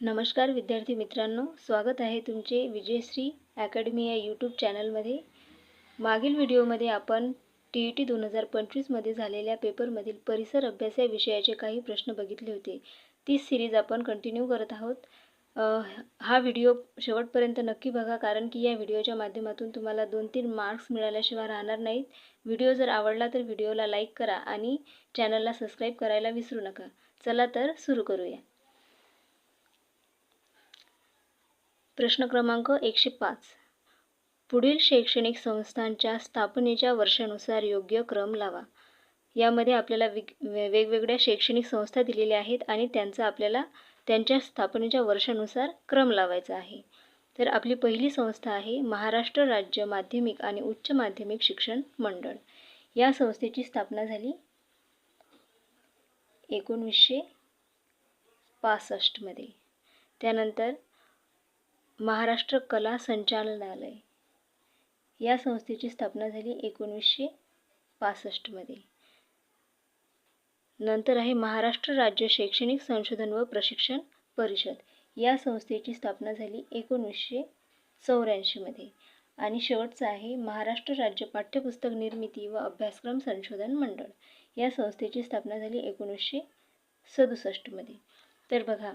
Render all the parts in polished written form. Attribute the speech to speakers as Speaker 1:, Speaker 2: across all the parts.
Speaker 1: नमस्कार विद्यार्थी मित्रांनो, स्वागत आहे तुमचे विजयश्री अकॅडमी या यूट्यूब चॅनलमध्ये। मागील व्हिडिओमध्ये आपण TET 2025 मध्ये झालेल्या पेपरमधील परिसर अभ्यास या विषयाचे काही प्रश्न बघितले होते। ती सीरीज आपण कंटिन्यू करत आहोत। हा व्हिडिओ शेवटपर्यंत नक्की बघा, कारण की या व्हिडिओच्या माध्यमातून तुम्हाला 2-3 मार्क्स मिळाल्याशिवाय राहणार नाहीत। व्हिडिओ जर आवडला तर व्हिडिओला लाईक करा आणि चॅनलला सबस्क्राईब करायला विसरू नका। चला तर सुरू करूया। प्रश्न क्रमांक 105। पुढील शैक्षणिक संस्थांच्या स्थापनेच्या वर्षानुसार योग्य क्रम लावा। यामध्ये आपल्याला वेगवेगळ्या शैक्षणिक संस्था दिलेल्या आहेत आणि त्यांचा आपल्याला त्यांच्या स्थापनेच्या वर्षानुसार क्रम लावायचा आहे। तर आपली पहिली संस्था आहे महाराष्ट्र राज्य माध्यमिक आणि उच्च माध्यमिक शिक्षण मंडळ। या संस्थेची स्थापना झाली 1965 मध्ये। त्यानंतर महाराष्ट्र कला संचालनालय या संस्थेची स्थापना झाली 1965 मध्ये। नंतर आहे महाराष्ट्र राज्य शैक्षणिक संशोधन व प्रशिक्षण परिषद। या संस्थेची स्थापना झाली 1984 मध्ये। आणि शेवटचा आहे महाराष्ट्र राज्य पाठ्यपुस्तक निर्मिती व अभ्यासक्रम संशोधन मंडळ। या संस्थेची स्थापना झाली 1967 मध्ये। तर बघा,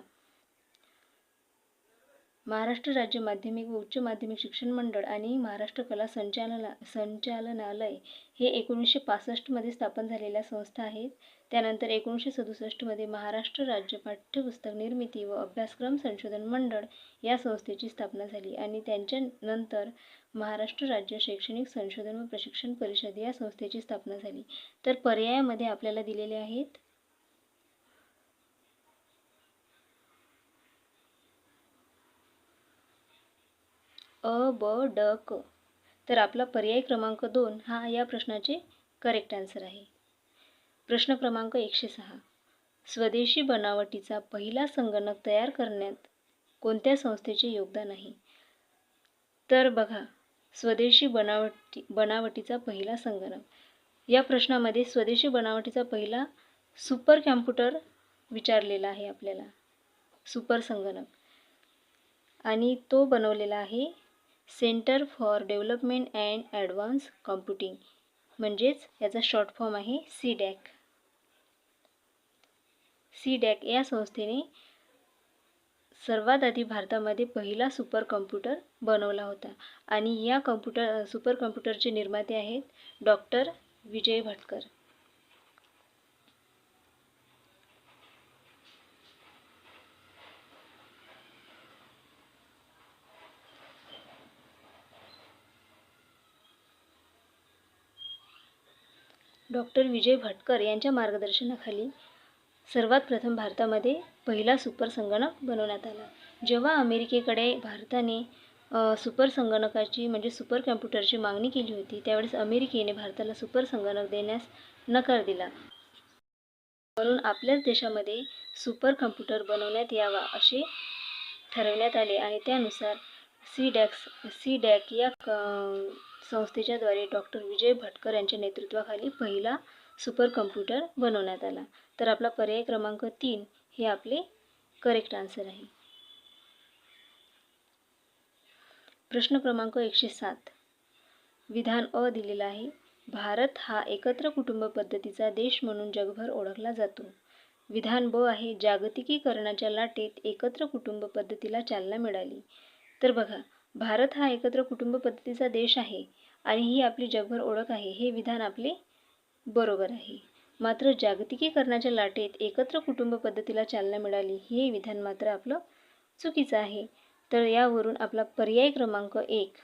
Speaker 1: महाराष्ट्र राज्य माध्यमिक व उच्च माध्यमिक शिक्षण मंडळ आणि महाराष्ट्र कला संचालनालय हे 1965 मध्ये स्थापन झालेल्या संस्था आहेत। त्यानंतर 1967 मध्ये महाराष्ट्र राज्य पाठ्यपुस्तक निर्मिती व अभ्यासक्रम संशोधन मंडळ या संस्थेची स्थापना झाली आणि त्यांच्यानंतर महाराष्ट्र राज्य शैक्षणिक संशोधन व प्रशिक्षण परिषद या संस्थेची स्थापना झाली। तर पर्यायामध्ये आपल्याला दिलेले आहेत अ, ब, ड, क। तर आपला पर्याय क्रमांक 2 हा या प्रश्नाचे करेक्ट आन्सर आहे। प्रश्न क्रमांक 106। स्वदेशी बनावटीचा पहिला संगणक तयार करण्यात कोणत्या संस्थेचे योगदान आहे? तर बघा, स्वदेशी बनावटीचा पहिला संगणक, या प्रश्नामध्ये स्वदेशी बनावटीचा पहिला सुपर कॉम्प्युटर विचारलेला आहे आपल्याला, सुपर संगणक, आणि तो बनवलेला आहे centre for development and advance computing, म्हणजेच याचा शॉर्ट फॉर्म आहे CDAC। CDAC या संस्थेने सर्वात आधी भारतामध्ये पहिला सुपर कॉम्प्युटर बनवला होता आणि या सुपर कॉम्प्युटरचे निर्माते आहेत डॉक्टर विजय भटकर। डॉक्टर विजय भटकर यांच्या मार्गदर्शनाखाली सर्वात प्रथम भारतामध्ये पहिला सुपर संगणक बनवण्यात आला। जेव्हा अमेरिकेकडे भारताने सुपर संगणकाची म्हणजे सुपर कॉम्प्युटरची मागणी केली होती, त्यावेळेस अमेरिकेने भारताला सुपर संगणक देण्यास नकार दिला, म्हणून आपल्याच देशामध्ये सुपर कॉम्प्युटर बनवण्यात यावा असे ठरवण्यात आले आणि त्यानुसार CDAC या संस्थेच्या द्वारे डॉक्टर विजय भटकर यांच्या नेतृत्वाखाली पहिला सुपर कॉम्प्युटर बनवण्यात आला। तर आपला पर्याय क्रमांक 3 हे आपले करेक्ट आन्सर आहे। प्रश्न क्रमांक 107। विधान अ दिलेला आहे, भारत हा एकत्र कुटुंब पद्धतीचा देश म्हणून जगभर ओळखला जातो। विधान ब आहे, जागतिकीकरणाच्या लाटेत एकत्र कुटुंब पद्धतीला चालना मिळाली। तर बघा, भारत हा एकत्र कुटुंब पद्धतीचा देश आहे आणि ही आपली जगभर ओळख आहे, हे विधान आपले बरोबर आहे। मात्र जागतिकीकरणाच्या लाटेत एकत्र कुटुंब पद्धतीला चालना मिळाली हे विधान मात्र आपलं चुकीचं आहे। तर यावरून आपला पर्याय क्रमांक 1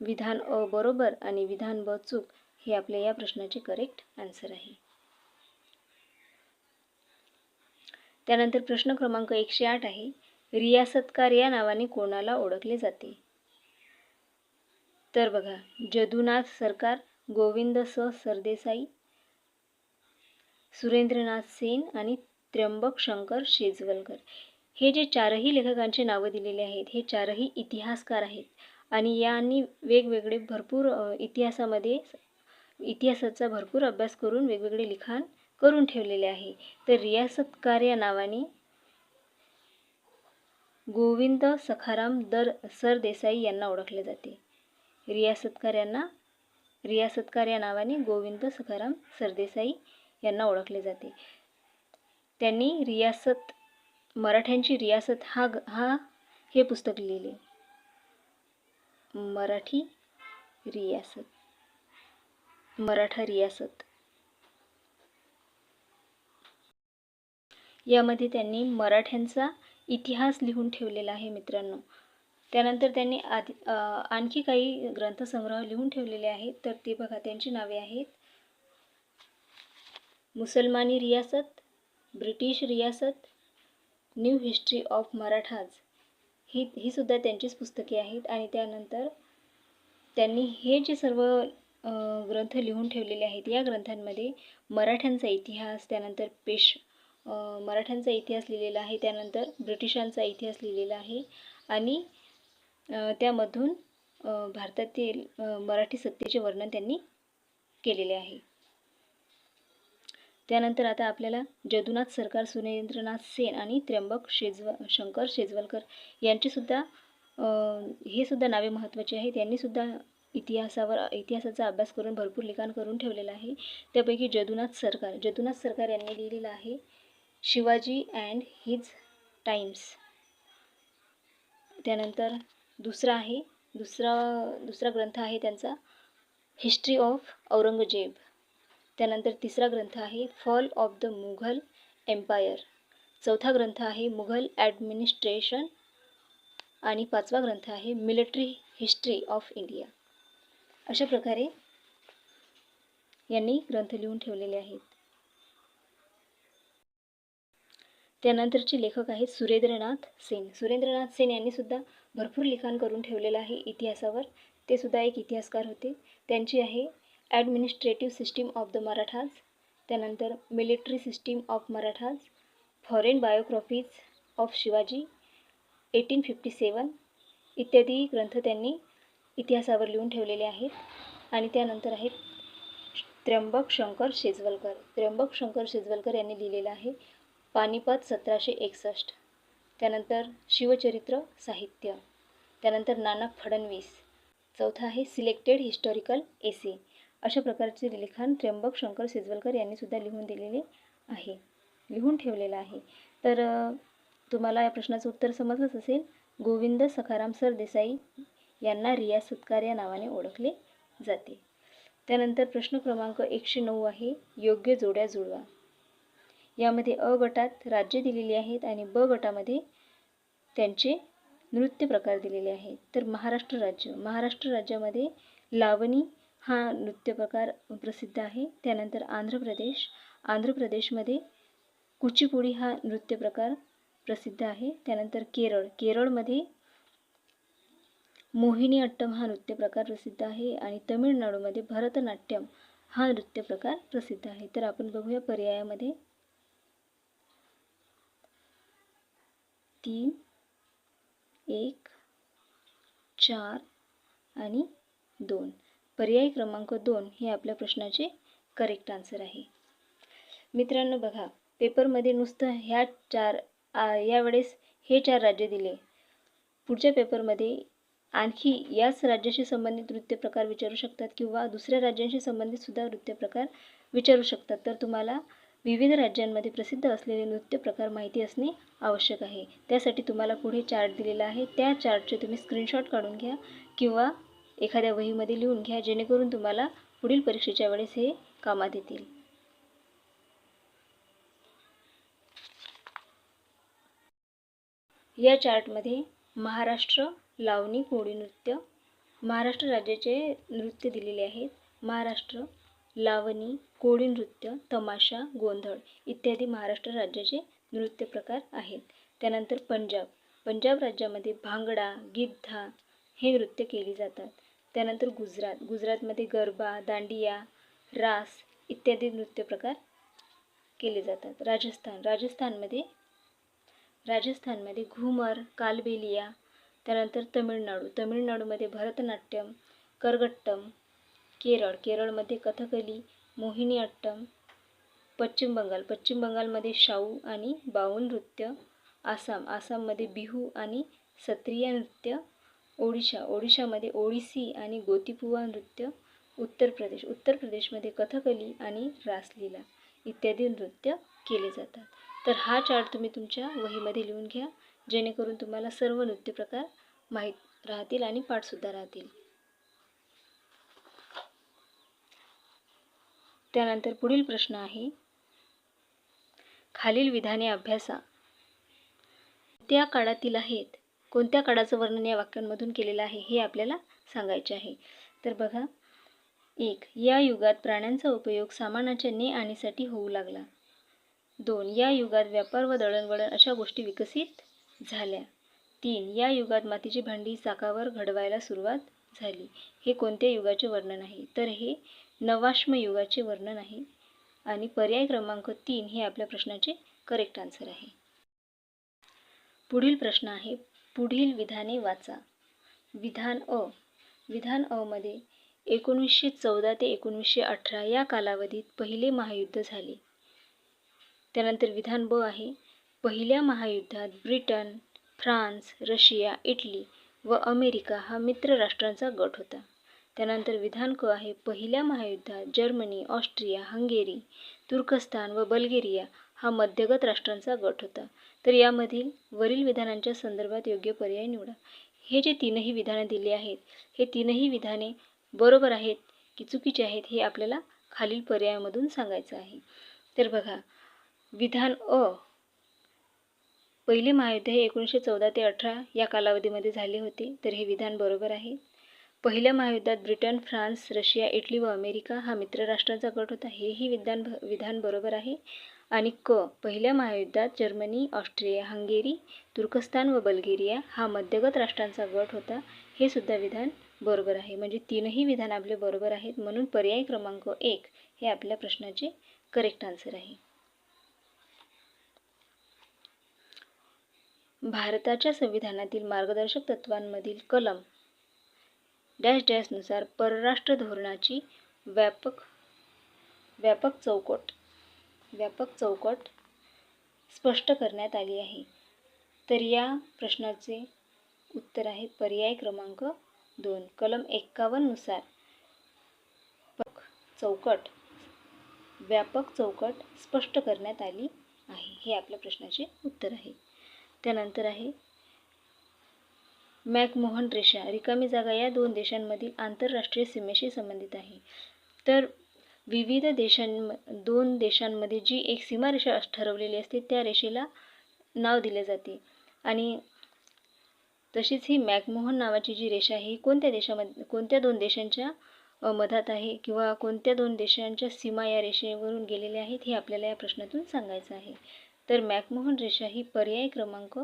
Speaker 1: विधान अ बरोबर आणि विधान ब चूक हे आपल्या या प्रश्नाचे करेक्ट आन्सर आहे। त्यानंतर प्रश्न क्रमांक 108 आहे, रियासतकार या नावाने कोणाला ओळखले जाते? तर बघा, जदुनाथ सरकार, गोविंद सरदेसाई, सुरेंद्रनाथ सेन आणि त्र्यंबक शंकर शेजवलकर। हे जे चारही लेखकांचे नावं दिलेले आहेत, हे चारही इतिहासकार आहेत आणि यांनी वेगवेगळे भरपूर इतिहासाचा भरपूर अभ्यास करून वेगवेगळे लिखाण करून ठेवलेले आहे। तर रियासतकार या नावाने गोविंद सखाराम सरदेसाई यांना ओळखले जाते. रियासतकार या नावाने गोविंद सखाराम सरदेसाई यांना ओळखले जाते. त्यांनी मराठ्यांची रियासत हे पुस्तक लिहिले. मराठा रियासत यामध्ये त्यांनी मराठ्यांचा इतिहास लिहून ठेवलेला आहे मित्रांनो. त्यानंतर त्यांनी आणखी काही ग्रंथसंग्रह लिहून ठेवलेले आहेत. तर ते बघा, त्यांची नावे आहेत मुसलमानी रियासत, ब्रिटिश रियासत, न्यू हिस्ट्री ऑफ मराठाज ही सुद्धा त्यांचीच पुस्तके आहेत. आणि त्यानंतर त्यांनी हे जे सर्व ग्रंथ लिहून ठेवलेले आहेत, या ग्रंथांमध्ये मराठ्यांचा इतिहास, त्यानंतर मराठ्यांचा इतिहास लिहिलेला आहे, त्यानंतर ब्रिटिशांचा इतिहास लिहिलेला आहे आणि त्यामधून भारतातील मराठी सत्तेचे वर्णन त्यांनी केलेले आहे. त्यानंतर आता आपल्याला जदुनाथ सरकार, सुरेंद्रनाथ सेन आणि त्र्यंबक शंकर शेजवलकर यांची सुद्धा हे सुद्धा नावे महत्त्वाची आहेत. यांनी सुद्धा इतिहासाचा अभ्यास करून भरपूर लिखाण करून ठेवलेलं आहे. त्यापैकी जदुनाथ सरकार यांनी लिहिलेलं आहे शिवाजी अँड हिज टाइम्स. त्यानंतर दुसरा ग्रंथ आहे त्यांचा हिस्ट्री ऑफ औरंगजेब. त्यानंतर तिसरा ग्रंथ आहे fall of the Mughal empire. चौथा ग्रंथ आहे मुघल ॲडमिनिस्ट्रेशन आणि पाचवा ग्रंथ आहे मिलिटरी हिस्ट्री ऑफ इंडिया. अशा प्रकारे यांनी ग्रंथ लिहून ठेवलेले आहेत. त्यानंतरचे लेखक आहेत सुरेंद्रनाथ सेन यांनी सुद्धा भरपूर लिखाण करून ठेवलेलं आहे इतिहासावर. ते सुद्धा एक इतिहासकार होते. त्यांची आहे administrative system of the Marathas, त्यानंतर military system of Marathas, foreign biographies of Shivaji 1857 इत्यादी ग्रंथ त्यांनी इतिहासावर लिहून ठेवलेले आहेत. आणि त्यानंतर आहेत त्र्यंबक शंकर शेजवलकर यांनी लिहिलेलं आहे पानिपत 1761. त्यानंतर शिवचरित्र साहित्य. त्यानंतर नाना फडणवीस. चौथा आहे सिलेक्टेड हिस्टॉरिकल एसे. अशा प्रकारचे लिखाण त्र्यंबक शंकर शेजवलकर यांनी सुद्धा लिहून ठेवलेलं आहे. तर तुम्हाला या प्रश्नाचं उत्तर समजलंच असेल. गोविंद सखाराम सरदेसाई यांना रियासतकार या नावाने ओळखले जाते. त्यानंतर प्रश्न क्रमांक 109 आहे योग्य जोड्या जुळवा. यामध्ये अ गटात राज्य दिलेली आहेत आणि ब गटामध्ये त्यांचे नृत्य प्रकार दिलेले आहेत. तर महाराष्ट्र राज्यामध्ये लावणी हा नृत्य प्रकार प्रसिद्ध आहे. त्यानंतर आंध्र प्रदेशमध्ये कुचिपुडी हा नृत्य प्रकार प्रसिद्ध आहे. त्यानंतर केरळमध्ये मोहिनी अट्टम हा नृत्य प्रकार प्रसिद्ध आहे आणि तमिळनाडूमध्ये भरतनाट्यम हा नृत्य प्रकार प्रसिद्ध आहे. तर आपण बघूया पर्यायामध्ये 3, 1, 4 आणि 2. पर्याय क्रमांक 2 हे आपल्या प्रश्नाचे करेक्ट आन्सर आहे. मित्रांनो बघा, पेपरमध्ये नुसतं यावेळेस हे 4 राज्य दिले. पुढच्या पेपरमध्ये आणखी याच राज्याशी संबंधित नृत्य प्रकार विचारू शकतात किंवा दुसऱ्या राज्यांशी संबंधित सुद्धा नृत्य प्रकार विचारू शकतात. तर तुम्हाला विविध राज्यांमध्ये प्रसिद्ध असलेले नृत्य प्रकार माहिती असणे आवश्यक आहे. त्यासाठी तुम्हाला पुढे चार्ट दिलेला आहे. त्या चार्टचे तुम्ही स्क्रीनशॉट काढून घ्या किंवा एखाद्या वहीमध्ये लिहून घ्या, जेणेकरून तुम्हाला पुढील परीक्षेच्या वेळेस हे कामात येतील. या चार्टमध्ये महाराष्ट्र लावणी कोळी नृत्य, महाराष्ट्र राज्याचे नृत्य दिलेले आहेत. महाराष्ट्र लावणी कोळी नृत्य, तमाशा, गोंधळ इत्यादी महाराष्ट्र राज्याचे नृत्य प्रकार आहेत. त्यानंतर पंजाब राज्यामध्ये भांगडा, गिद्धा हे नृत्य केली जातात. त्यानंतर गुजरातमध्ये गरबा, दांडिया, रास इत्यादी नृत्य प्रकार केले जातात. राजस्थानमध्ये घुमर, कालबेलिया. त्यानंतर तमिळनाडूमध्ये भरतनाट्यम, करगट्टम. केरळमध्ये कथकली, मोहिनी अट्टम. पश्चिम बंगालमध्ये शाऊ आणि बाऊल नृत्य. आसाममध्ये बिहू आणि सत्रिया नृत्य. ओडिशामध्ये ओडिसी आणि गोतीपुवा नृत्य. उत्तर प्रदेशमध्ये कथकली आणि रासलीला इत्यादी नृत्य केले जातात. तर हा चार्ट तुम्ही तुमच्या वहीमध्ये लिहून घ्या, जेणेकरून तुम्हाला सर्व नृत्य प्रकार माहीत राहतील आणि पाठसुद्धा राहतील. त्यानंतर पुढील प्रश्न आहे, खालील विधाने अभ्यासा. त्या काळातील आहेत. कोणत्या काळाचं वर्णन या वाक्यांमधून केलेलं आहे हे आपल्याला सांगायचे आहे. तर बघा, 1. या युगात प्राण्यांचा उपयोग सामानाच्या ने-आणीसाठी होऊ लागला. 2. या युगात व्यापार व दळणवळण अशा गोष्टी विकसित झाल्या. 3. या युगात मातीची भांडी चाकावर घडवायला सुरुवात झाली. हे कोणत्या युगाचे वर्णन आहे? तर हे नवाश्म युगाचे वर्णन आहे आणि पर्याय क्रमांक 3 हे आपल्या प्रश्नाचे करेक्ट आन्सर आहे. पुढील प्रश्न आहे, पुढील विधाने वाचा. विधान अ मध्ये 1914 ते 1918 या कालावधीत पहिले महायुद्ध झाले. त्यानंतर विधान ब आहे, पहिल्या महायुद्धात ब्रिटन, फ्रान्स, रशिया, इटली व अमेरिका हा मित्र राष्ट्रांचा गट होता. त्यानंतर विधान क आहे, पहिल्या महायुद्धात जर्मनी, ऑस्ट्रिया, हंगेरी, तुर्कस्तान व बल्गेरिया हा मध्यगत राष्ट्रांचा गट होता. तर यामधील वरील विधानांच्या संदर्भात योग्य पर्याय निवडा. हे जे तीनही विधाने दिली आहेत, हे तीनही विधाने बरोबर आहेत की चुकीचे आहेत हे आपल्याला खालील पर्यायामधून सांगायचं आहे. तर बघा, विधान अ, पहिले महायुद्ध हे 1914 ते 18 या कालावधीमध्ये झाले होते. तर हे विधान बरोबर आहे. पहिल्या महायुद्धात ब्रिटन, फ्रान्स, रशिया, इटली व अमेरिका हा मित्र राष्ट्रांचा गट होता. हेही विधान बरोबर आहे. आणि क, पहिल्या महायुद्धात जर्मनी, ऑस्ट्रिया, हंगेरी, तुर्कस्तान व बल्गेरिया हा मध्यगत राष्ट्रांचा गट होता. हे सुद्धा विधान बरोबर आहे. म्हणजे तीनही विधान आपले बरोबर आहेत, म्हणून पर्याय क्रमांक 1 हे आपल्या प्रश्नाचे करेक्ट आन्सर आहे. भारताच्या संविधानातील मार्गदर्शक तत्वांमधील कलम डॅश डॅश नुसार परराष्ट्र धोरणाची व्यापक चौकट स्पष्ट करण्यात आली आहे. तर या प्रश्नाचे उत्तर आहे पर्याय क्रमांक 2. कलम 51 नुसार व्यापक चौकट स्पष्ट करण्यात आली आहे. हे आपल्या प्रश्नाचे उत्तर आहे. त्यानंतर आहे, मॅकमोहन रेषा रिकामी जागा या दोन देशांमधील आंतरराष्ट्रीय सीमेशी संबंधित आहे. तर विविध दोन देशांमध्ये जी एक सीमारेषा ठरवलेली असते त्या रेषेला नाव दिले जाते. आणि तशीच ही मॅकमोहन नावाची जी रेषा आहे कोणत्या दोन देशांच्या मधात आहे किंवा कोणत्या दोन देशांच्या सीमा या रेषेवरून गेलेल्या आहेत हे आपल्याला या प्रश्नातून सांगायचं आहे. तर मॅकमोहन रेषा ही पर्याय क्रमांक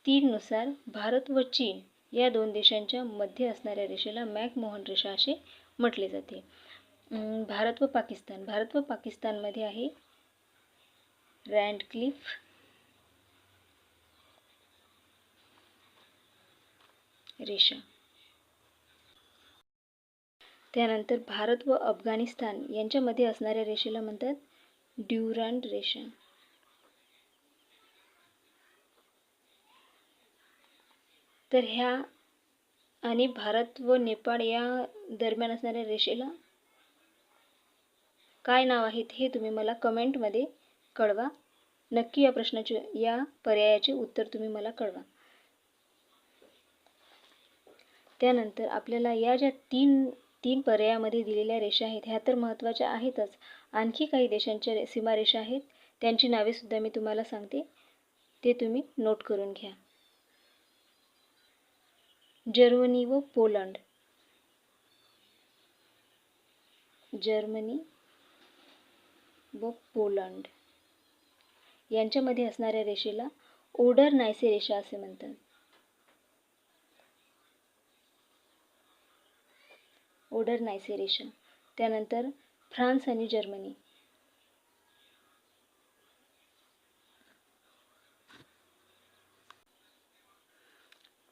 Speaker 1: 3 नुसार भारत व चीन या दोन देशांच्या मध्ये असणाऱ्या रेषेला मॅकमोहन रेषा असे म्हटले जाते. भारत व पाकिस्तानमध्ये आहे रॅडक्लिफ रेषा. त्यानंतर भारत व अफगाणिस्तान यांच्यामध्ये असणाऱ्या रेषेला म्हणतात ड्युरांड रेषा. तर ह्या आणि भारत व नेपाळ या दरम्यान असणाऱ्या रेषेला काय नाव आहेत हे तुम्ही मला कमेंटमध्ये कळवा. नक्की या पर्यायाचे उत्तर तुम्ही मला कळवा. त्यानंतर आपल्याला या ज्या तीन पर्यायामध्ये दिलेल्या रेषा आहेत ह्या तर महत्त्वाच्या आहेतच. आणखी काही देशांच्या सीमारेषा आहेत, त्यांची नावे सुद्धा मी तुम्हाला सांगते, ते तुम्ही नोट करून घ्या. जर्मनी व पोलंड यांच्यामध्ये असणाऱ्या रेषेला ओडर-नायसे रेषा असे म्हणतात. ओडर-नायसे रेषा. त्यानंतर फ्रान्स आणि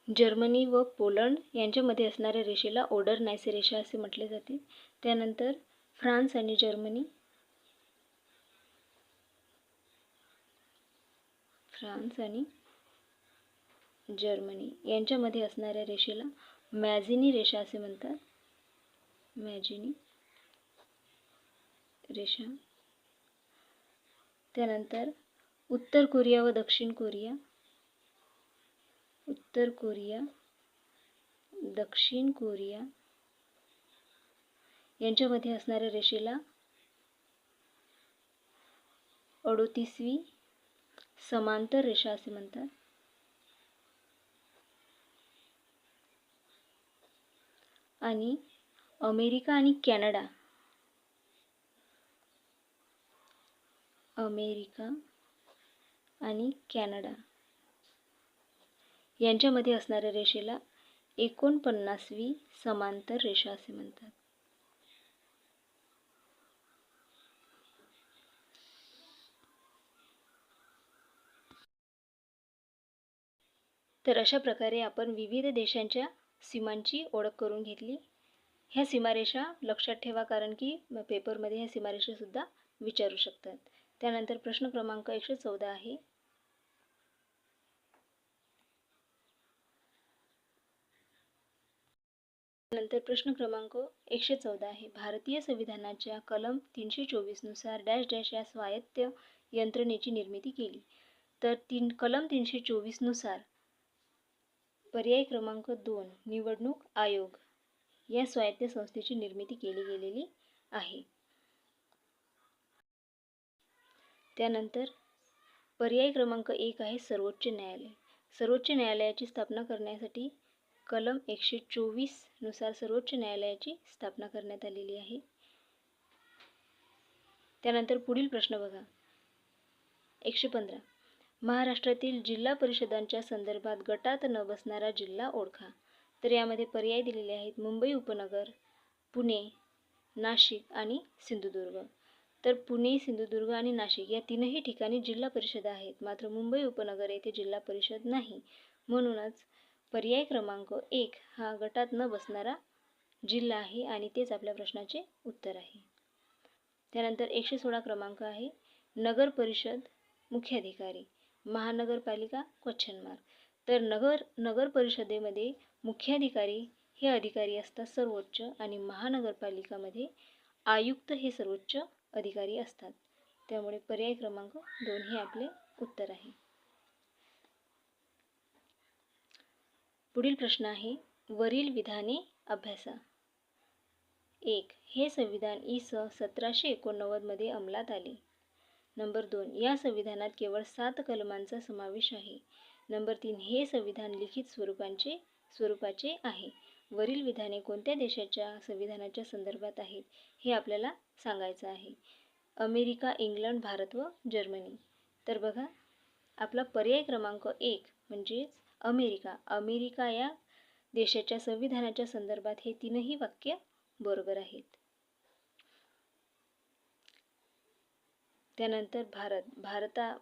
Speaker 1: जर्मनी व पोलंड यांच्यामध्ये असणाऱ्या रेषेला ओडर-नायसे रेषा असे म्हटले जाते. त्यानंतर फ्रान्स आणि जर्मनी, फ्रान्स आणि जर्मनी यांच्यामध्ये असणाऱ्या रेषेला मॅजिनी रेषा असे म्हणतात. मॅजिनी रेषा. त्यानंतर उत्तर कोरिया व दक्षिण कोरिया, उत्तर कोरिया, दक्षिण कोरिया यांच्यामध्ये असणाऱ्या रेषेला 38वी समांतर रेषा असे म्हणतात. आणि अमेरिका आणि कॅनडा, अमेरिका आणि कॅनडा यांच्यामध्ये असणाऱ्या रेषेला 49वी समांतर रेषा असे म्हणतात. तर अशा प्रकारे आपण विविध देशांच्या सीमांची ओळख करून घेतली. ह्या सीमारेषा लक्षात ठेवा, कारण की पेपरमध्ये ह्या सीमारेषा सुद्धा विचारू शकतात. त्यानंतर प्रश्न क्रमांक 114 आहे. नंतर प्रश्न क्रमांक 114 आहे. भारतीय संविधानाच्या कलम 324 नुसार डॅश डॅश या स्वायत्त यंत्रणेची निर्मिती केली. तर कलम 324 नुसार पर्याय क्रमांक 2 निवडणूक आयोग या स्वायत्त संस्थेची निर्मिती केली गेलेली आहे. त्यानंतर पर्याय क्रमांक 1 आहे सर्वोच्च न्यायालय. सर्वोच्च न्यायालयाची स्थापना करण्यासाठी कलम 124 नुसार सर्वोच्च न्यायालयाची स्थापना करण्यात आलेली आहे. त्यानंतर पुढील प्रश्न बघा. 115 महाराष्ट्रातील जिल्हा परिषदांच्या संदर्भात गटात न बसणारा जिल्हा ओळखा. तर यामध्ये पर्याय दिलेले आहेत. मुंबई उपनगर, पुणे, नाशिक आणि सिंधुदुर्ग. तर पुणे, सिंधुदुर्ग आणि नाशिक या तीनही ठिकाणी जिल्हा परिषद आहेत, मात्र मुंबई उपनगर येथे जिल्हा परिषद नाही. म्हणूनच पर्याय क्रमांक 1 हा गटात न बसणारा जिल्हा आहे आणि तेच आपल्या प्रश्नाचे उत्तर आहे. त्यानंतर 116 क्रमांक आहे. नगर परिषद मुख्याधिकारी, महानगरपालिका क्वेश्चन मार्क. तर नगर परिषदेमध्ये मुख्याधिकारी हे अधिकारी असतात सर्वोच्च आणि महानगरपालिकामध्ये आयुक्त हे सर्वोच्च अधिकारी असतात. त्यामुळे पर्याय क्रमांक 2 हे आपले उत्तर आहे. पुढील प्रश्न आहे. वरील विधाने अभ्यासा. 1. हे संविधान इ.स. 1789 मध्ये अंमलात आले. नंबर 2. या संविधानात केवळ 7 कलमांचा समावेश आहे. नंबर 3. हे संविधान लिखित स्वरूपाचे आहे. वरील विधाने कोणत्या देशाच्या संविधानाच्या संदर्भात आहेत हे आपल्याला सांगायचं आहे. अमेरिका, इंग्लंड, भारत व जर्मनी. तर बघा, आपला पर्याय क्रमांक 1 म्हणजेच अमेरिका या देशाच्या संविधानाच्या संदर्भात हे तीनही वाक्य बरोबर आहेत. त्यानंतर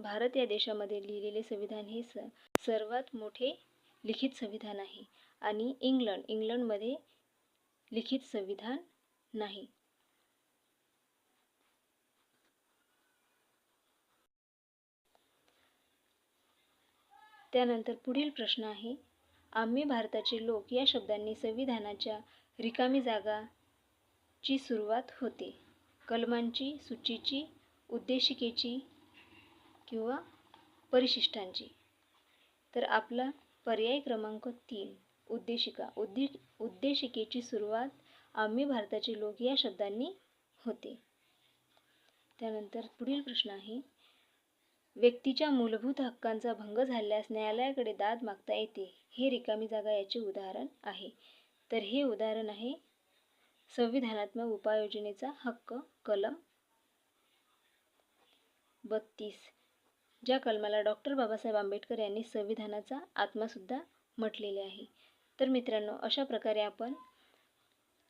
Speaker 1: भारत या देशामध्ये लिहिलेले संविधान हे सर्वात मोठे लिखित संविधान आहे. आणि इंग्लंडमध्ये लिखित संविधान नाही. त्यानंतर पुढील प्रश्न आहे. आम्ही भारताचे लोक या शब्दांनी संविधानाच्या रिकामी जागाची सुरुवात होते. कलमांची, सूचीची, उद्देशिकेची किंवा परिशिष्टांची. तर आपला पर्याय क्रमांक 3 उद्देशिका. उद्देशिकेची सुरुवात आम्ही भारताचे लोक या शब्दांनी होते. त्यानंतर पुढील प्रश्न आहे. व्यक्तीच्या मूलभूत हक्कांचा भंग झाल्यास न्यायालयाकडे दाद मागता येते. हे रिकामी जागा याचे उदाहरण आहे. तर हे उदाहरण आहे संविधानात्मक उपाययोजनेचा हक्क, कलम 32, ज्या कलमाला डॉक्टर बाबासाहेब आंबेडकर यांनी संविधानाचा आत्मासुद्धा म्हटलेले आहे. तर मित्रांनो, अशा प्रकारे आपण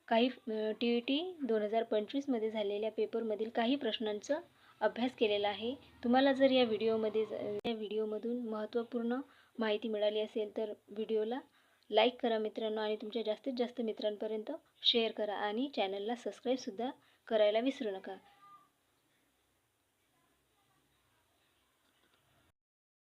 Speaker 1: काही TET 2025 मध्ये झालेल्या पेपरमधील काही प्रश्नांचा अभ्यास केलेला आहे. तुम्हाला जर या व्हिडिओमधून महत्त्वपूर्ण माहिती मिळाली असेल तर व्हिडिओला लाईक करा मित्रांनो, आणि तुमच्या जास्तीत जास्त मित्रांपर्यंत शेअर करा आणि चॅनलला सबस्क्राईबसुद्धा करायला विसरू नका.